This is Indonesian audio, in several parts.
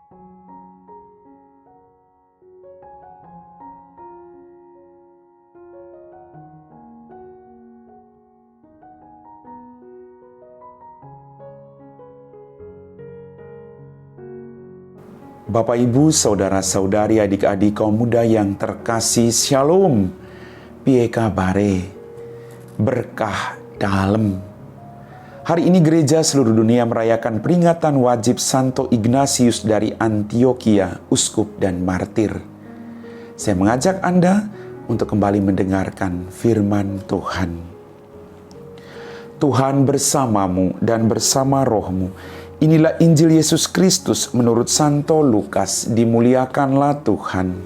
Bapak, Ibu, Saudara-saudari, adik-adik kaum muda yang terkasih, Shalom, piye kabare, berkah dalem. Hari ini gereja seluruh dunia merayakan peringatan wajib Santo Ignatius dari Antioquia, uskup dan martir. Saya mengajak Anda untuk kembali mendengarkan firman Tuhan. Tuhan bersamamu dan bersama rohmu. Inilah Injil Yesus Kristus menurut Santo Lukas. Dimuliakanlah Tuhan.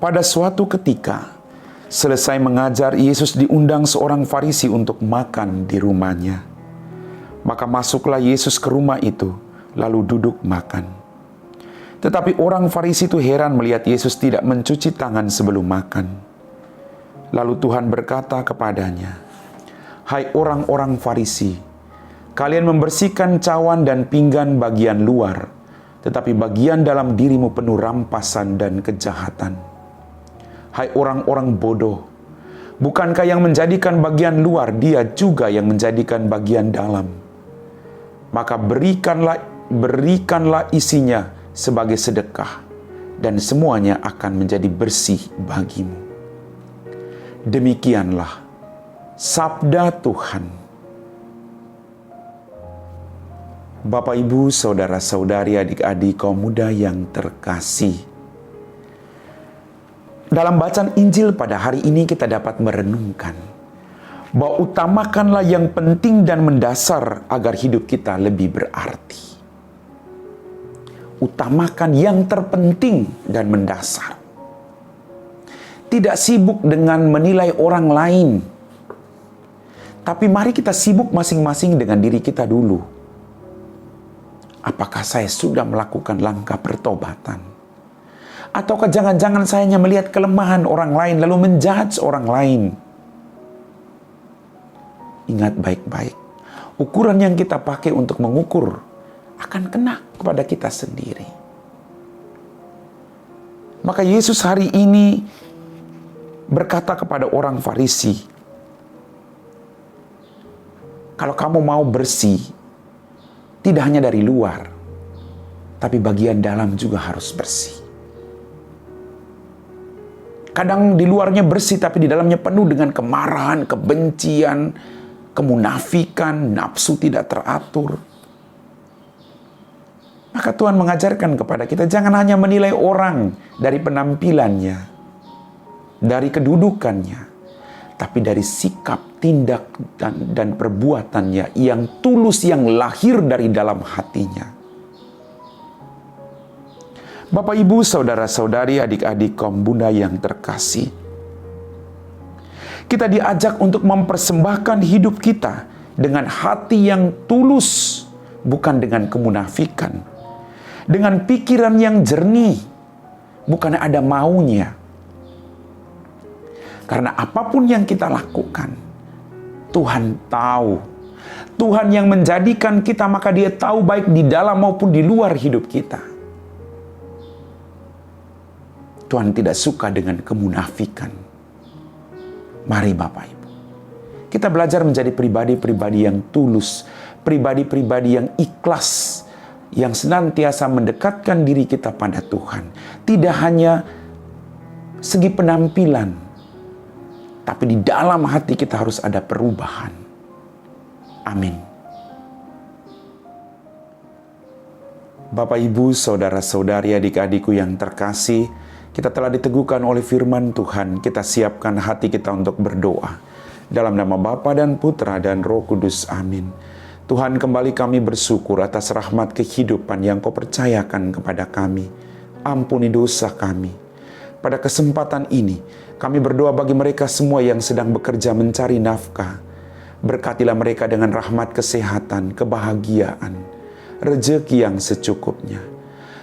Pada suatu ketika, selesai mengajar, Yesus diundang seorang Farisi untuk makan di rumahnya. Maka masuklah Yesus ke rumah itu, lalu duduk makan. Tetapi orang Farisi itu heran melihat Yesus tidak mencuci tangan sebelum makan. Lalu Tuhan berkata kepadanya, "Hai orang-orang Farisi, kalian membersihkan cawan dan pinggan bagian luar, tetapi bagian dalam dirimu penuh rampasan dan kejahatan. Hai orang-orang bodoh, bukankah yang menjadikan bagian luar dia juga yang menjadikan bagian dalam? Maka berikanlah isinya sebagai sedekah, dan semuanya akan menjadi bersih bagimu." Demikianlah sabda Tuhan. Bapak, Ibu, Saudara-saudari, adik-adik kaum muda yang terkasih, dalam bacaan Injil pada hari ini kita dapat merenungkan bahwa utamakanlah yang penting dan mendasar agar hidup kita lebih berarti. Utamakan yang terpenting dan mendasar. Tidak sibuk dengan menilai orang lain, tapi mari kita sibuk masing-masing dengan diri kita dulu. Apakah saya sudah melakukan langkah pertobatan? Ataukah jangan-jangan saya hanya melihat kelemahan orang lain lalu menjudge orang lain? Ingat baik-baik, ukuran yang kita pakai untuk mengukur akan kena kepada kita sendiri. Maka Yesus hari ini berkata kepada orang Farisi, kalau kamu mau bersih, tidak hanya dari luar, tapi bagian dalam juga harus bersih. Kadang di luarnya bersih, tapi di dalamnya penuh dengan kemarahan, kebencian, kemunafikan, nafsu tidak teratur. Maka Tuhan mengajarkan kepada kita, jangan hanya menilai orang dari penampilannya, dari kedudukannya, tapi dari sikap, tindak, dan perbuatannya yang tulus, yang lahir dari dalam hatinya. Bapak, Ibu, Saudara-saudari, adik-adik kaum muda yang terkasih, kita diajak untuk mempersembahkan hidup kita dengan hati yang tulus, bukan dengan kemunafikan, dengan pikiran yang jernih, bukan ada maunya. Karena apapun yang kita lakukan, Tuhan tahu. Tuhan yang menjadikan kita, maka Dia tahu baik di dalam maupun di luar hidup kita. Tuhan tidak suka dengan kemunafikan. Mari Bapak Ibu, kita belajar menjadi pribadi-pribadi yang tulus, pribadi-pribadi yang ikhlas, yang senantiasa mendekatkan diri kita pada Tuhan. Tidak hanya segi penampilan, tapi di dalam hati kita harus ada perubahan. Amin. Bapak, Ibu, Saudara-saudari, adik-adikku yang terkasih, kita telah diteguhkan oleh firman Tuhan. Kita siapkan hati kita untuk berdoa. Dalam nama Bapa dan Putra dan Roh Kudus. Amin. Tuhan, kembali kami bersyukur atas rahmat kehidupan yang Kau percayakan kepada kami. Ampuni dosa kami. Pada kesempatan ini, kami berdoa bagi mereka semua yang sedang bekerja mencari nafkah. Berkatilah mereka dengan rahmat kesehatan, kebahagiaan, rezeki yang secukupnya.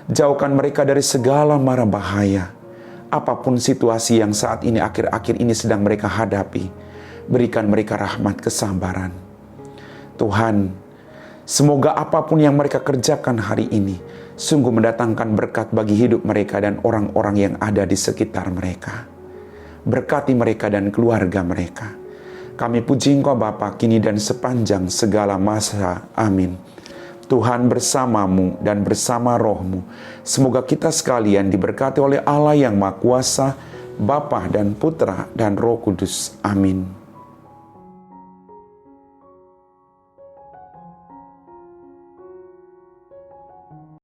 Jauhkan mereka dari segala mara bahaya. Apapun situasi yang saat ini, akhir-akhir ini sedang mereka hadapi, berikan mereka rahmat kesabaran. Tuhan, semoga apapun yang mereka kerjakan hari ini sungguh mendatangkan berkat bagi hidup mereka dan orang-orang yang ada di sekitar mereka. Berkati mereka dan keluarga mereka. Kami puji Engkau Bapa kini dan sepanjang segala masa. Amin. Tuhan bersamamu dan bersama rohmu. Semoga kita sekalian diberkati oleh Allah yang Maha Kuasa, Bapa dan Putra dan Roh Kudus. Amin.